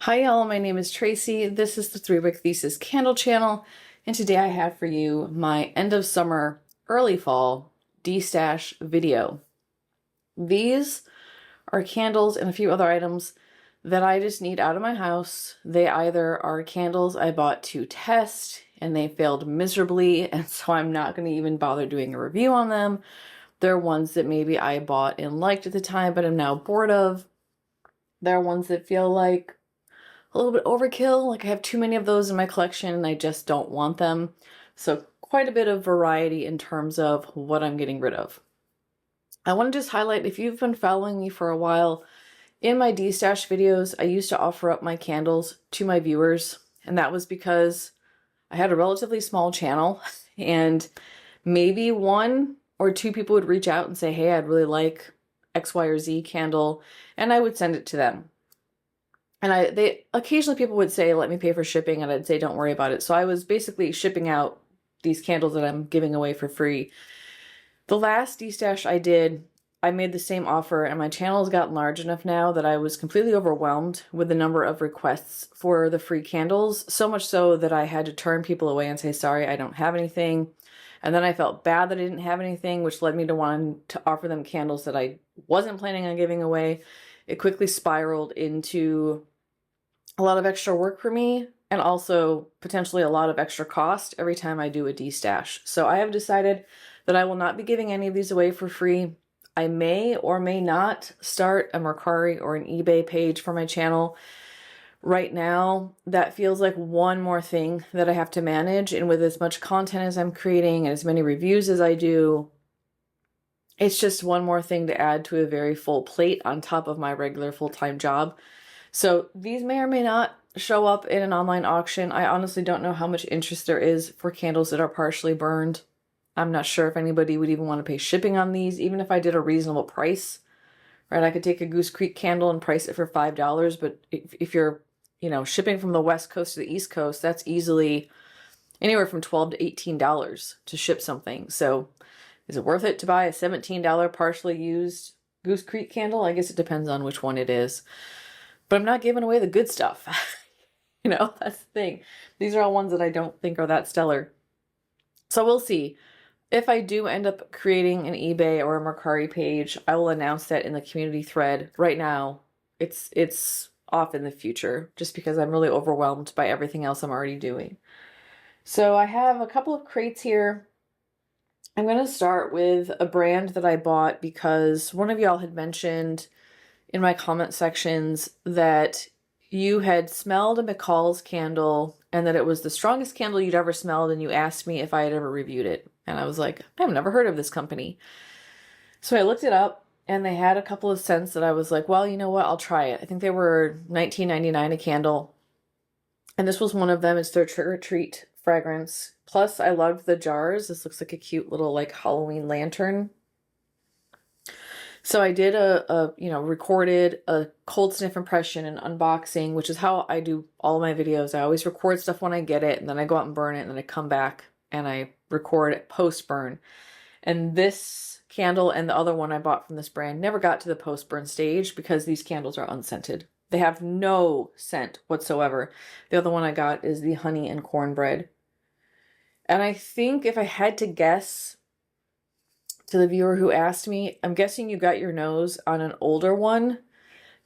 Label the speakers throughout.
Speaker 1: Hi y'all, my name is Tracy. This is the 3-Wick Thesis candle channel, and today I have for you my end of summer, early fall destash video. These are candles and a few other items that I just need out of my house. They either are candles I bought to test and they failed miserably, and so I'm not going to even bother doing a review on them. They're ones that maybe I bought and liked at the time, but I'm now bored of. They're ones that feel like a little bit overkill, like I have too many of those in my collection and I just don't want them. So quite a bit of variety in terms of what I'm getting rid of. I want to just highlight, if you've been following me for a while, in my destash videos, I used to offer up my candles to my viewers, and that was because I had a relatively small channel and maybe one or two people would reach out and say, hey, I'd really like X, Y, or Z candle, and I would send it to them. And they occasionally people would say, let me pay for shipping, and I'd say, don't worry about it. So I was basically shipping out these candles that I'm giving away for free. The last destash I did, I made the same offer, and my channel has gotten large enough now that I was completely overwhelmed with the number of requests for the free candles, so much so that I had to turn people away and say, sorry, I don't have anything. And then I felt bad that I didn't have anything, which led me to want to offer them candles that I wasn't planning on giving away. It quickly spiraled into a lot of extra work for me, and also potentially a lot of extra cost every time I do a destash. So I have decided that I will not be giving any of these away for free. I may or may not start a Mercari or an eBay page for my channel. Right now, that feels like one more thing that I have to manage, and with as much content as I'm creating and as many reviews as I do, it's just one more thing to add to a very full plate on top of my regular full-time job. So these may or may not show up in an online auction. I honestly don't know how much interest there is for candles that are partially burned. I'm not sure if anybody would even want to pay shipping on these, even if I did a reasonable price, right? I could take a Goose Creek candle and price it for $5, but if you're, shipping from the West Coast to the East Coast, that's easily anywhere from $12 to $18 to ship something. So is it worth it to buy a $17 partially used Goose Creek candle? I guess it depends on which one it is. But I'm not giving away the good stuff. That's the thing. These are all ones that I don't think are that stellar. So we'll see. If I do end up creating an eBay or a Mercari page, I will announce that in the community thread. Right now, it's off in the future, just because I'm really overwhelmed by everything else I'm already doing. So I have a couple of crates here. I'm going to start with a brand that I bought because one of y'all had mentioned in my comment sections that you had smelled a McCall's candle and that it was the strongest candle you'd ever smelled, and you asked me if I had ever reviewed it. And I was like, I've never heard of this company. So I looked it up, and they had a couple of scents that I was like, well, you know what, I'll try it. I think they were $19.99 a candle. And this was one of them. It's their Trick or Treat fragrance. Plus, I loved the jars. This looks like a cute little Halloween lantern. So I did recorded a cold sniff impression and unboxing, which is how I do all of my videos. I always record stuff when I get it, and then I go out and burn it, and then I come back and I record it post-burn. And this candle and the other one I bought from this brand never got to the post-burn stage because these candles are unscented. They have no scent whatsoever. The other one I got is the honey and cornbread. And I think if I had to guess, to the viewer who asked me, I'm guessing you got your nose on an older one.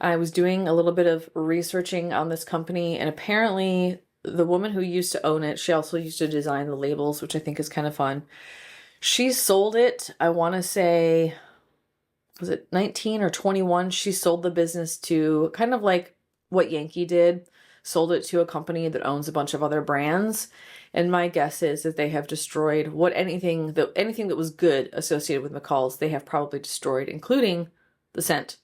Speaker 1: I was doing a little bit of researching on this company, and apparently the woman who used to own it, she also used to design the labels, which I think is kind of fun. She sold it, I want to say, was it 19 or 21? She sold the business to kind of like what Yankee did, sold it to a company that owns a bunch of other brands. And my guess is that they have destroyed anything that was good associated with McCall's, they have probably destroyed, including the scent.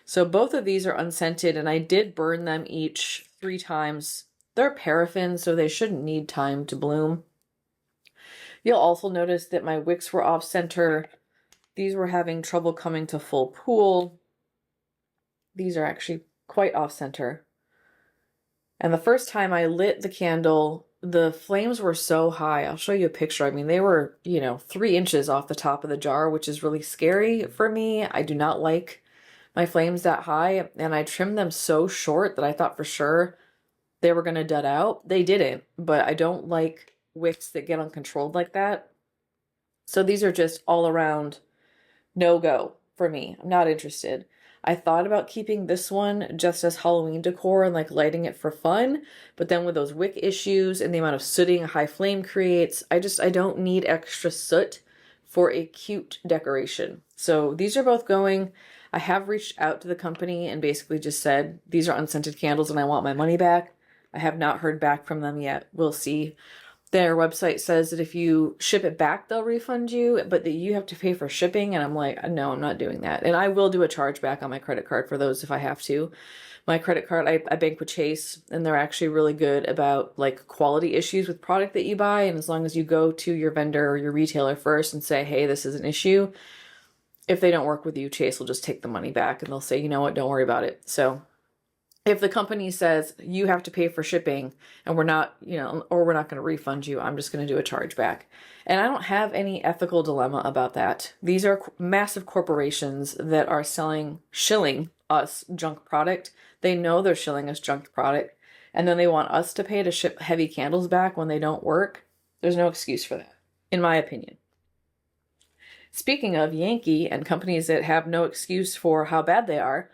Speaker 1: So both of these are unscented, and I did burn them each 3 times. They're paraffin, so they shouldn't need time to bloom. You'll also notice that my wicks were off center. These were having trouble coming to full pool. These are actually quite off center. And the first time I lit the candle, the flames were so high. I'll show you a picture. I mean, they were, 3 inches off the top of the jar, which is really scary for me. I do not like my flames that high, and I trimmed them so short that I thought for sure they were going to dud out. They didn't, but I don't like wicks that get uncontrolled like that. So these are just all around no-go for me. I'm not interested. I thought about keeping this one just as Halloween decor and like lighting it for fun, but then with those wick issues and the amount of sooting a high flame creates, I don't need extra soot for a cute decoration. So these are both going. I have reached out to the company and basically just said, these are unscented candles and I want my money back. I have not heard back from them yet. We'll see. Their website says that if you ship it back, they'll refund you, but that you have to pay for shipping. And I'm like, no, I'm not doing that. And I will do a chargeback on my credit card for those if I have to. My credit card, I bank with Chase, and they're actually really good about like quality issues with product that you buy. And as long as you go to your vendor or your retailer first and say, hey, this is an issue, if they don't work with you, Chase will just take the money back and they'll say, you know what, don't worry about it. So if the company says you have to pay for shipping and we're not, or we're not going to refund you, I'm just going to do a chargeback. And I don't have any ethical dilemma about that. These are massive corporations that are shilling us junk product. They know they're shilling us junk product, and then they want us to pay to ship heavy candles back when they don't work. There's no excuse for that, in my opinion. Speaking of Yankee and companies that have no excuse for how bad they are,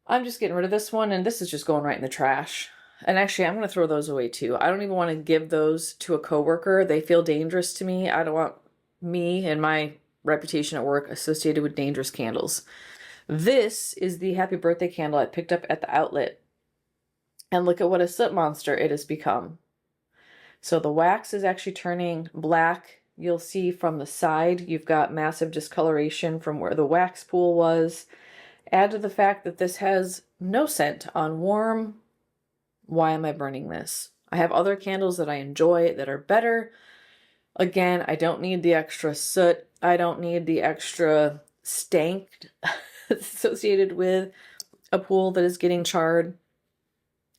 Speaker 1: I'm just getting rid of this one, and this is just going right in the trash. And actually, I'm going to throw those away too. I don't even want to give those to a coworker. They feel dangerous to me. I don't want me and my reputation at work associated with dangerous candles. This is the happy birthday candle I picked up at the outlet. And look at what a soot monster it has become. So the wax is actually turning black. You'll see from the side, you've got massive discoloration from where the wax pool was. Add to the fact that this has no scent on warm. Why am I burning this? I have other candles that I enjoy that are better. Again, I don't need the extra soot. I don't need the extra stank associated with a pool that is getting charred.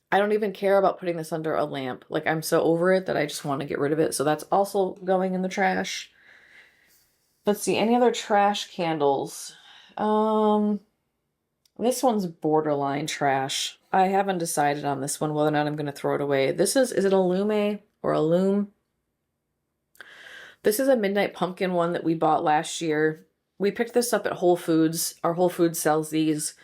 Speaker 1: I don't even care about putting this under a lamp. Like, I'm so over it that I just want to get rid of it. So that's also going in the trash. Let's see, any other trash candles? This one's borderline trash. I haven't decided on this one whether or not I'm going to throw it away. This is it Illume or Illume? This is a Midnight Pumpkin one that we bought last year. We picked this up at Whole Foods. Our Whole Foods sells these.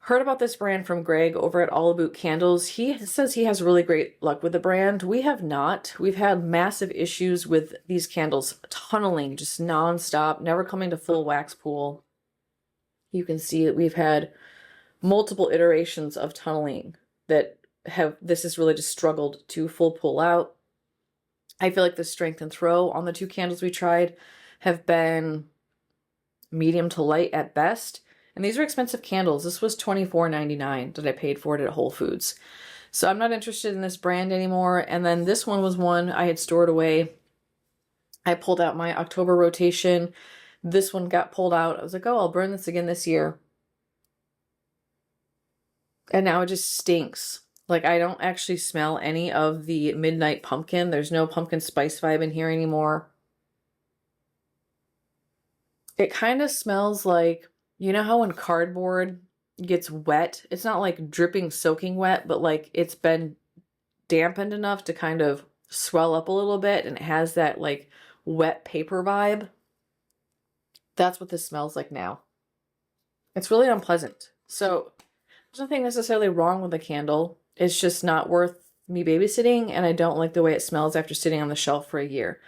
Speaker 1: Heard about this brand from Greg over at All About Candles. He says he has really great luck with the brand. We have not. We've had massive issues with these candles tunneling, just nonstop, never coming to full wax pool. You can see that we've had multiple iterations of tunneling that this has really just struggled to full pull out. I feel like the strength and throw on the two candles we tried have been medium to light at best. And these are expensive candles. This was $24.99 that I paid for it at Whole Foods. So I'm not interested in this brand anymore. And then this one was one I had stored away. I pulled out my October rotation. This one got pulled out. I was like, oh, I'll burn this again this year. And now it just stinks. Like, I don't actually smell any of the Midnight Pumpkin. There's no pumpkin spice vibe in here anymore. It kind of smells like, you know how when cardboard gets wet, it's not like dripping, soaking wet, but like it's been dampened enough to kind of swell up a little bit, and it has that like wet paper vibe. That's what this smells like now. It's really unpleasant. So there's nothing necessarily wrong with the candle. It's just not worth me babysitting, and I don't like the way it smells after sitting on the shelf for a year.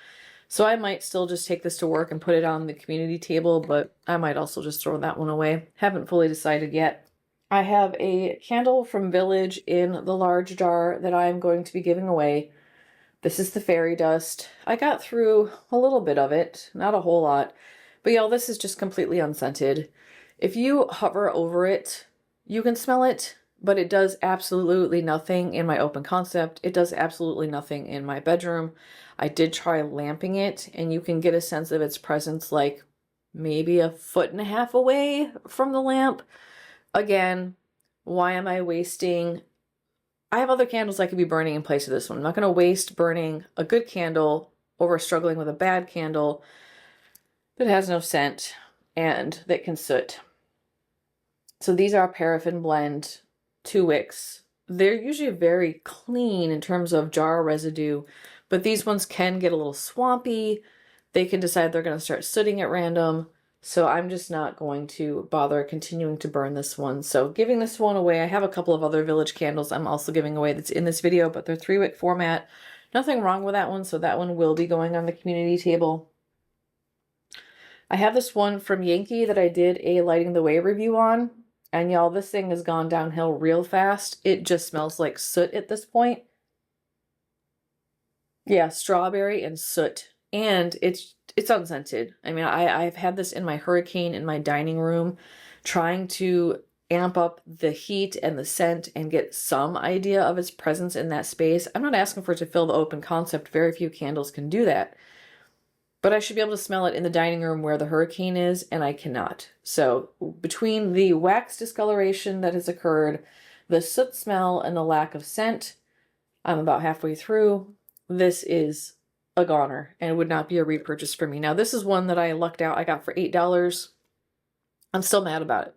Speaker 1: So I might still just take this to work and put it on the community table, but I might also just throw that one away. Haven't fully decided yet. I have a candle from Village in the large jar that I'm going to be giving away. This is the fairy dust. I got through a little bit of it, not a whole lot. But y'all, this is just completely unscented. If you hover over it, you can smell it, but it does absolutely nothing in my open concept. It does absolutely nothing in my bedroom. I did try lamping it, and you can get a sense of its presence like maybe 1.5 feet away from the lamp. Again, why am I wasting? I have other candles I could be burning in place of this one. I'm not going to waste burning a good candle over struggling with a bad candle that has no scent and that can soot. So these are Paraffin Blend 2 wicks. They're usually very clean in terms of jar residue, but these ones can get a little swampy. They can decide they're going to start sooting at random. So I'm just not going to bother continuing to burn this one. So giving this one away. I have a couple of other Village candles I'm also giving away that's in this video, but they're 3-wick format. Nothing wrong with that one, so that one will be going on the community table. I have this one from Yankee that I did a Lighting the Way review on. And y'all, this thing has gone downhill real fast. It just smells like soot at this point. Yeah, strawberry and soot. And it's unscented. I mean, I've had this in my Hurricane in my dining room, trying to amp up the heat and the scent and get some idea of its presence in that space. I'm not asking for it to fill the open concept. Very few candles can do that. But I should be able to smell it in the dining room where the Hurricane is, and I cannot. So between the wax discoloration that has occurred, the soot smell, and the lack of scent, I'm about halfway through. This is a goner, and it would not be a repurchase for me. Now, this is one that I lucked out. I got for $8. I'm still mad about it.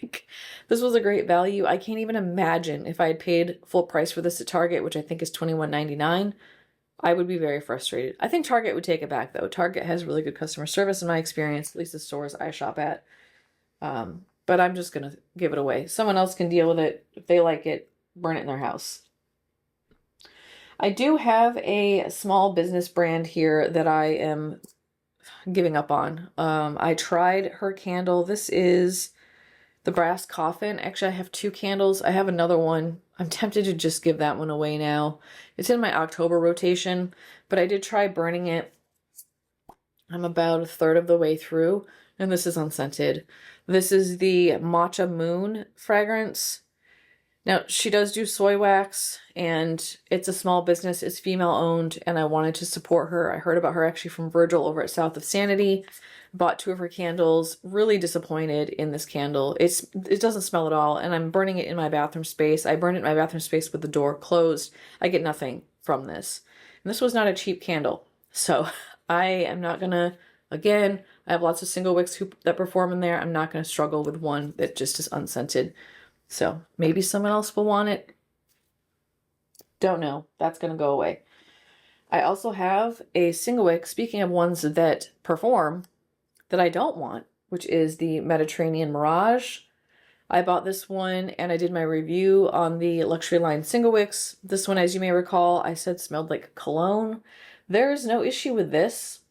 Speaker 1: Like, this was a great value. I can't even imagine if I had paid full price for this at Target, which I think is $21.99. I would be very frustrated. I think Target would take it back, though. Target has really good customer service in my experience, at least the stores I shop at. But I'm just going to give it away. Someone else can deal with it. If they like it, burn it in their house. I do have a small business brand here that I am giving up on. I tried her candle. This is the Brass Coffin. Actually, I have 2 candles. I have another one. I'm tempted to just give that one away now. It's in my October rotation, but I did try burning it. I'm about 1/3 of the way through, and this is unscented. This is the Matcha Moon fragrance. Now, she does do soy wax, and it's a small business. It's female owned, and I wanted to support her. I heard about her actually from Virgil over at South of Sanity. Bought 2 of her candles. Really disappointed in this candle. It doesn't smell at all, and I'm burning it in my bathroom space. I burned it in my bathroom space with the door closed. I get nothing from this. And this was not a cheap candle. So I am not gonna, again, I have lots of single wicks that perform in there. I'm not gonna struggle with one that just is unscented. So maybe someone else will want it. Don't know. That's gonna go away. I also have a single wick, speaking of ones that perform, that I don't want, which is the Mediterranean Mirage. I bought this one and I did my review on the luxury line single wicks. This one, as you may recall, I said smelled like cologne. There is no issue with this.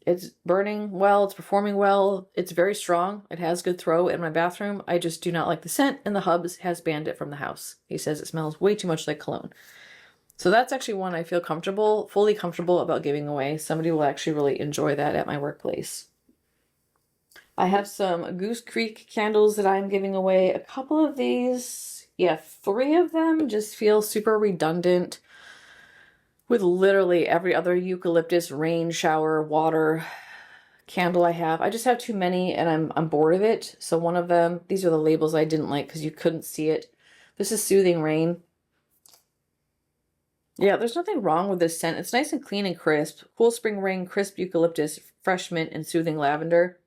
Speaker 1: It's burning well, it's performing well, it's very strong, it has good throw in my bathroom. I just do not like the scent, and the hubs has banned it from the house. He says it smells way too much like cologne. So that's actually one I feel fully comfortable about giving away. Somebody will actually really enjoy that at my workplace. I have some Goose Creek candles that I'm giving away. A couple of these, 3 of them just feel super redundant with literally every other eucalyptus, rain, shower, water candle I have. I just have too many and I'm bored of it. So one of them, these are the labels I didn't like because you couldn't see it. This is Soothing Rain. Yeah, there's nothing wrong with this scent. It's nice and clean and crisp. Cool Spring Rain, crisp eucalyptus, fresh mint, and soothing lavender.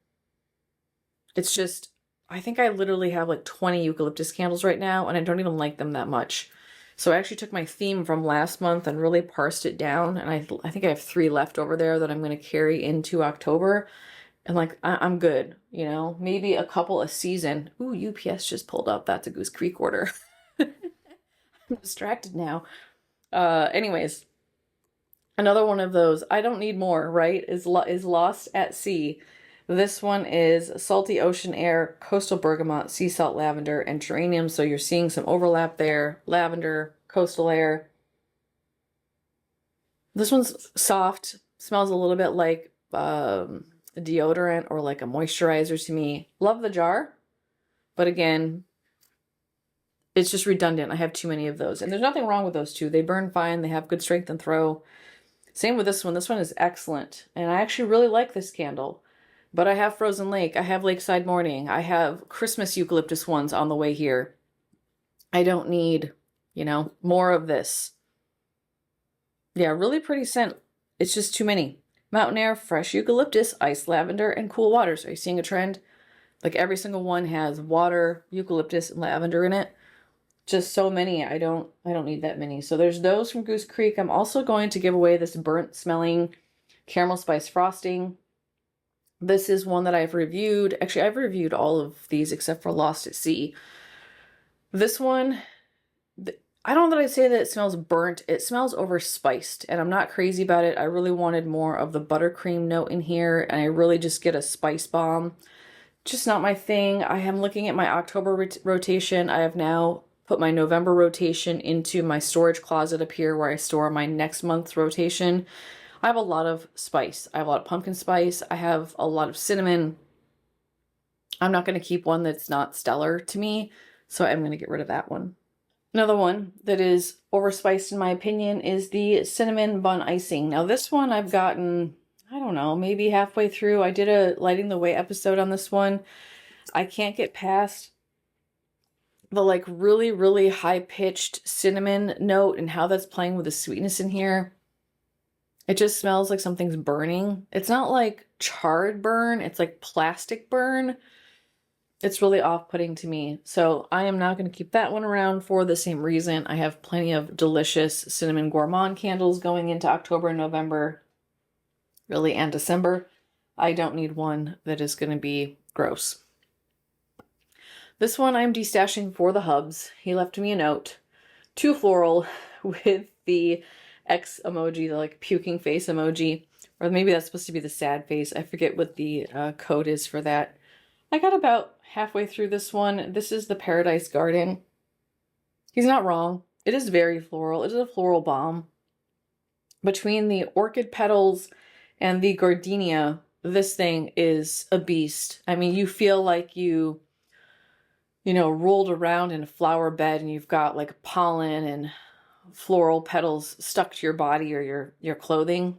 Speaker 1: It's just, I think I literally have like 20 eucalyptus candles right now, and I don't even like them that much. So I actually took my theme from last month and really parsed it down, and I think I have 3 left over there that I'm going to carry into October. And like, I'm good, you know? Maybe a couple a season. Ooh, UPS just pulled up. That's a Goose Creek order. I'm distracted now. Anyways, another one of those, I don't need more, right? Is Lost at Sea. This one is Salty Ocean Air, Coastal Bergamot, Sea Salt Lavender, and Geranium. So you're seeing some overlap there. Lavender, Coastal Air. This one's soft. Smells a little bit like a deodorant or like a moisturizer to me. Love the jar. But again, it's just redundant. I have too many of those. And there's nothing wrong with those 2. They burn fine. They have good strength and throw. Same with this one. This one is excellent. And I actually really like this candle. But I have Frozen Lake, I have Lakeside Morning, I have Christmas eucalyptus ones on the way here. I don't need, more of this. Yeah, really pretty scent. It's just too many. Mountain Air, Fresh Eucalyptus, Ice Lavender, and Cool Waters. Are you seeing a trend? Like every single one has water, eucalyptus, and lavender in it. Just so many. I don't need that many. So there's those from Goose Creek. I'm also going to give away this burnt smelling caramel spice frosting. This is one that I've reviewed. Actually, I've reviewed all of these except for Lost at Sea. This one, I don't know that I'd say that it smells burnt. It smells overspiced, and I'm not crazy about it. I really wanted more of the buttercream note in here, and I really just get a spice bomb. Just not my thing. I am looking at my October rotation. I have now put my November rotation into my storage closet up here where I store my next month's rotation. I have a lot of spice. I have a lot of pumpkin spice. I have a lot of cinnamon. I'm not going to keep one that's not stellar to me, so I'm going to get rid of that one. Another one that is overspiced in my opinion is the cinnamon bun icing. Now this one I've gotten, I don't know, maybe halfway through. I did a lighting the way episode on this one. I can't get past the like really, really high-pitched cinnamon note and how that's playing with the sweetness in here. It just smells like something's burning. It's not like charred burn, it's like plastic burn. It's really off-putting to me. So I am not going to keep that one around for the same reason. I have plenty of delicious cinnamon gourmand candles going into October and November, really, and December. I don't need one that is going to be gross. This one I'm destashing for the hubs. He left me a note. Too floral with the X emoji, the like puking face emoji. Or maybe that's supposed to be the sad face. I forget what the code is for that. I got about halfway through this one. This is the Paradise Garden. He's not wrong. It is very floral. It is a floral bomb. Between the orchid petals and the gardenia, this thing is a beast. I mean, you feel like you know, rolled around in a flower bed and you've got like pollen and floral petals stuck to your body or your clothing.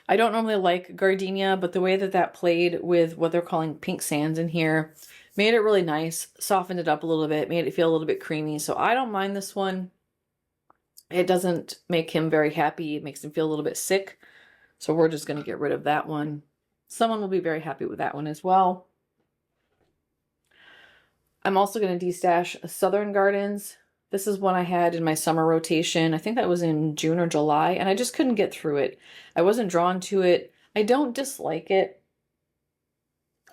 Speaker 1: I don't normally like gardenia, but the way that that played with what they're calling pink sands in here made it really nice, softened it up a little bit, made it feel a little bit creamy. So I don't mind this one. It doesn't make him very happy. It makes him feel a little bit sick. So we're just going to get rid of that one. Someone will be very happy with that one as well. I'm also going to destash Southern Gardens. This is one I had in my summer rotation. I think that was in June or July, and I just couldn't get through it. I wasn't drawn to it. I don't dislike it.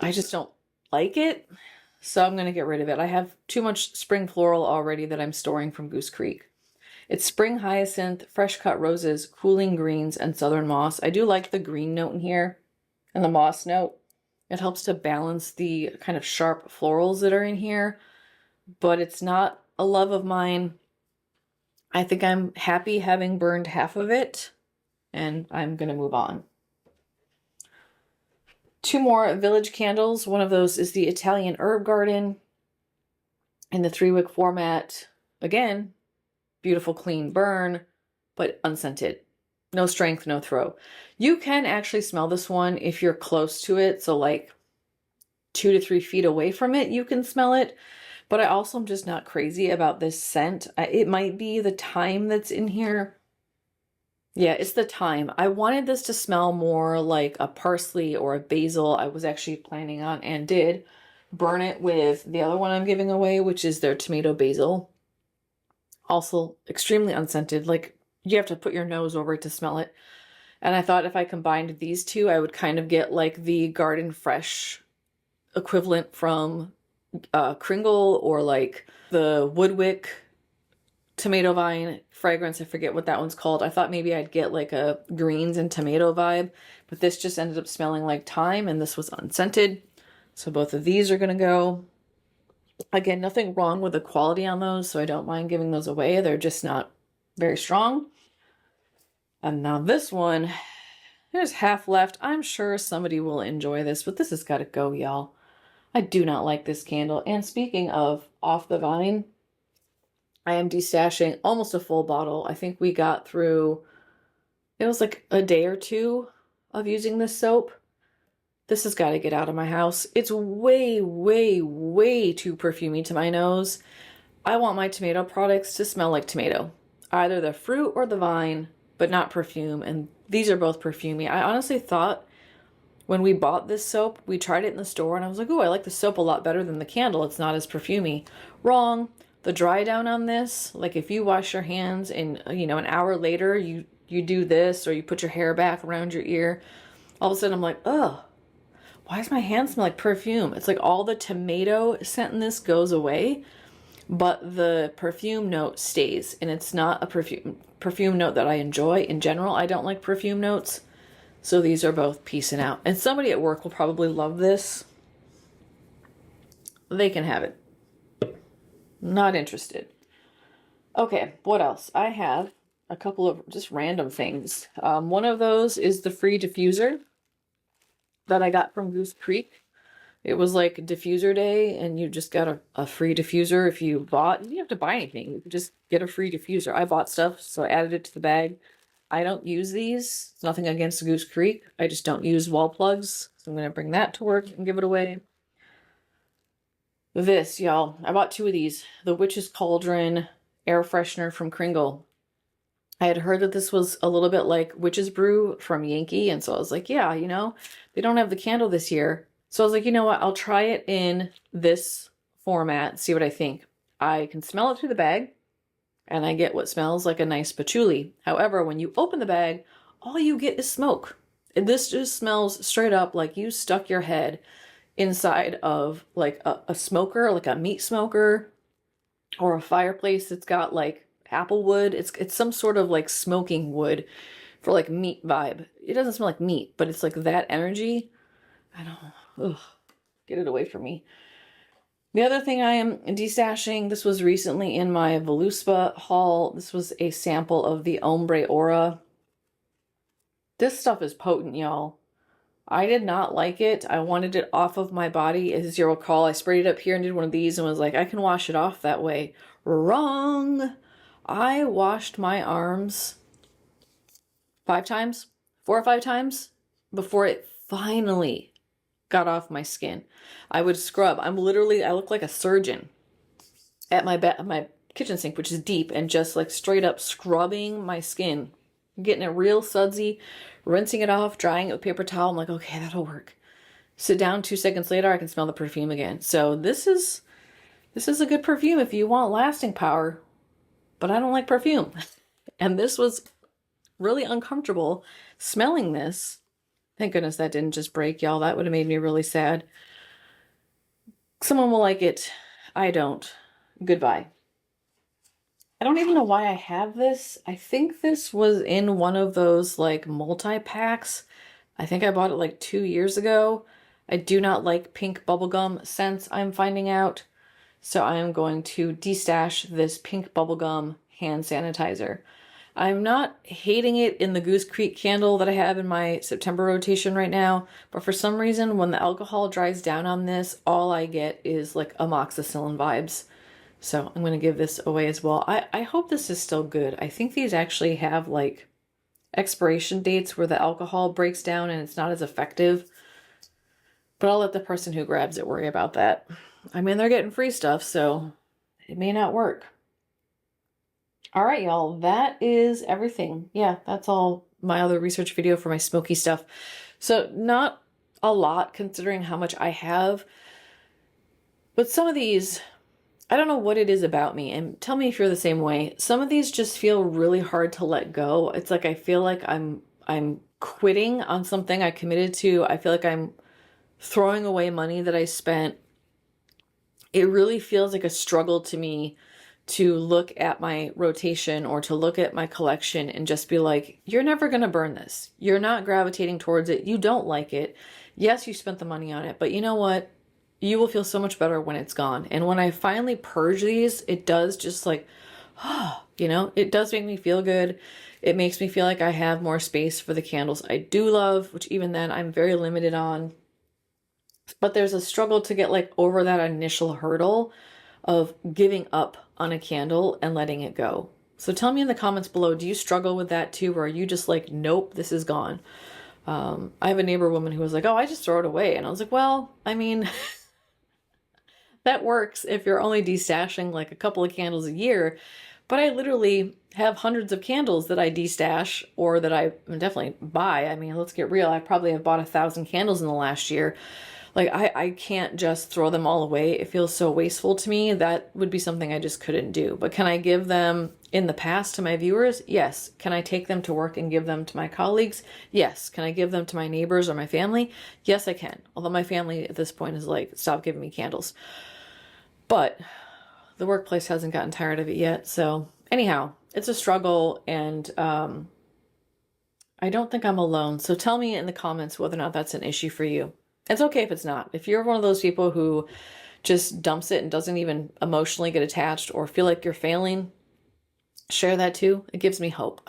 Speaker 1: I just don't like it. So I'm going to get rid of it. I have too much spring floral already that I'm storing from Goose Creek. It's spring hyacinth, fresh cut roses, cooling greens, and southern moss. I do like the green note in here and the moss note. It helps to balance the kind of sharp florals that are in here, but it's not a love of mine. I think I'm happy having burned half of it, and I'm going to move on. Two more village candles. One of those is the Italian Herb Garden in the 3-wick format. Again, beautiful clean burn, but unscented. No strength, no throw. You can actually smell this one if you're close to it. So like 2 to 3 feet away from it, you can smell it. But I also am just not crazy about this scent. It might be the thyme that's in here. Yeah, it's the thyme. I wanted this to smell more like a parsley or a basil. I was actually planning on, and did, burn it with the other one I'm giving away, which is their tomato basil. Also extremely unscented. Like, you have to put your nose over it to smell it. And I thought if I combined these two, I would kind of get like the Garden Fresh equivalent from Kringle, or like the Woodwick tomato vine fragrance. I forget what that one's called. I thought maybe I'd get like a greens and tomato vibe, but this just ended up smelling like thyme, and this was unscented. So both of these are going to go. Again, nothing wrong with the quality on those, so I don't mind giving those away. They're just not very strong. And now this one, there's half left. I'm sure somebody will enjoy this, but this has got to go, y'all. I do not like this candle. And speaking of off the vine, I am destashing almost a full bottle. I think we got through, it was like a day or two of using this soap. This has got to get out of my house. It's way, way, way too perfumey to my nose. I want my tomato products to smell like tomato. Either the fruit or the vine, but not perfume. And these are both perfumey. I honestly thought when we bought this soap, we tried it in the store and I was like, oh, I like the soap a lot better than the candle. It's not as perfumey. Wrong. The dry down on this, like if you wash your hands and, you know, an hour later you do this, or you put your hair back around your ear, all of a sudden I'm like, ugh, why does my hand smell like perfume? It's like all the tomato scent in this goes away, but the perfume note stays, and it's not a perfume note that I enjoy. In general, I don't like perfume notes. So these are both peacing out. And somebody at work will probably love this. They can have it. Not interested. Okay, what else? I have a couple of just random things. One of those is the free diffuser that I got from Goose Creek. It was like diffuser day, and you just got a free diffuser if you bought. You didn't have to buy anything. You could just get a free diffuser. I bought stuff, so I added it to the bag. I don't use these. It's nothing against Goose Creek. I just don't use wall plugs. So I'm going to bring that to work and give it away. This, y'all. I bought 2 of these. The Witch's Cauldron air freshener from Kringle. I had heard that this was a little bit like Witch's Brew from Yankee. And so I was like, yeah, you know, they don't have the candle this year. So I was like, you know what? I'll try it in this format, see what I think. I can smell it through the bag, and I get what smells like a nice patchouli. However, when you open the bag, all you get is smoke. And this just smells straight up like you stuck your head inside of like a smoker, like a meat smoker, or a fireplace that's got like apple wood. It's some sort of like smoking wood for like meat vibe. It doesn't smell like meat, but it's like that energy. I don't know. Ugh, get it away from me. The other thing I am destashing, this was recently in my Voluspa haul. This was a sample of the Ombre Aura. This stuff is potent, y'all. I did not like it. I wanted it off of my body. As you'll recall, I sprayed it up here and did one of these and was like, I can wash it off that way. Wrong. I washed my arms 5 times, 4 or 5 times before it finally got off my skin. I would scrub. I look like a surgeon at my kitchen sink, which is deep, and just like straight up scrubbing my skin, getting it real sudsy, rinsing it off, drying it with paper towel. I'm like, okay, that'll work. Sit down, 2 seconds later, I can smell the perfume again. So this is a good perfume if you want lasting power, but I don't like perfume. And this was really uncomfortable smelling this. Thank goodness that didn't just break, y'all. That would have made me really sad. Someone will like it. I don't. Goodbye. I don't even know why I have this. I think this was in one of those like multi-packs. I think I bought it like 2 years ago. I do not like pink bubblegum scents, I'm finding out. So I am going to destash this pink bubblegum hand sanitizer. I'm not hating it in the Goose Creek candle that I have in my September rotation right now, but for some reason when the alcohol dries down on this, all I get is like amoxicillin vibes. So I'm going to give this away as well. I hope this is still good. I think these actually have like expiration dates where the alcohol breaks down and it's not as effective. But I'll let the person who grabs it worry about that. I mean, they're getting free stuff, so it may not work. All right, y'all, that is everything. Yeah, that's all my other research video for my smoky stuff. So not a lot considering how much I have, but some of these, I don't know what it is about me, and tell me if you're the same way. Some of these just feel really hard to let go. It's like I feel like I'm quitting on something I committed to. I feel like I'm throwing away money that I spent. It really feels like a struggle to me to look at my rotation or to look at my collection and just be like, you're never going to burn this. You're not gravitating towards it. You don't like it. Yes, you spent the money on it, but you know what? You will feel so much better when it's gone. And when I finally purge these, it does just like, you know, it does make me feel good. It makes me feel like I have more space for the candles I do love, which even then I'm very limited on. But there's a struggle to get like over that initial hurdle of giving up on a candle and letting it go. So tell me in the comments below, do you struggle with that too? Or are you just like, nope, this is gone? I have a neighbor woman who was like, oh, I just throw it away. And I was like, well, I mean, that works if you're only destashing like a couple of candles a year. But I literally have hundreds of candles that I destash or that I definitely buy. I mean, let's get real. I probably have bought 1,000 candles in the last year. Like, I can't just throw them all away. It feels so wasteful to me. That would be something I just couldn't do. But can I give them in the past to my viewers? Yes. Can I take them to work and give them to my colleagues? Yes. Can I give them to my neighbors or my family? Yes, I can. Although my family at this point is like, stop giving me candles. But the workplace hasn't gotten tired of it yet. So anyhow, it's a struggle, and I don't think I'm alone. So tell me in the comments whether or not that's an issue for you. It's okay if it's not. If you're one of those people who just dumps it and doesn't even emotionally get attached or feel like you're failing, share that too. It gives me hope.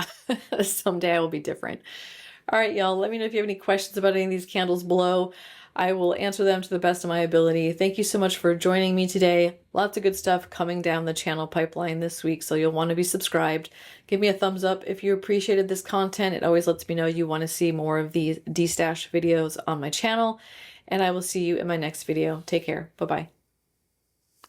Speaker 1: Someday I will be different. All right, y'all, let me know if you have any questions about any of these candles below. I will answer them to the best of my ability. Thank you so much for joining me today. Lots of good stuff coming down the channel pipeline this week, so you'll want to be subscribed. Give me a thumbs up if you appreciated this content. It always lets me know you want to see more of these destash videos on my channel, and I will see you in my next video. Take care. Bye-bye.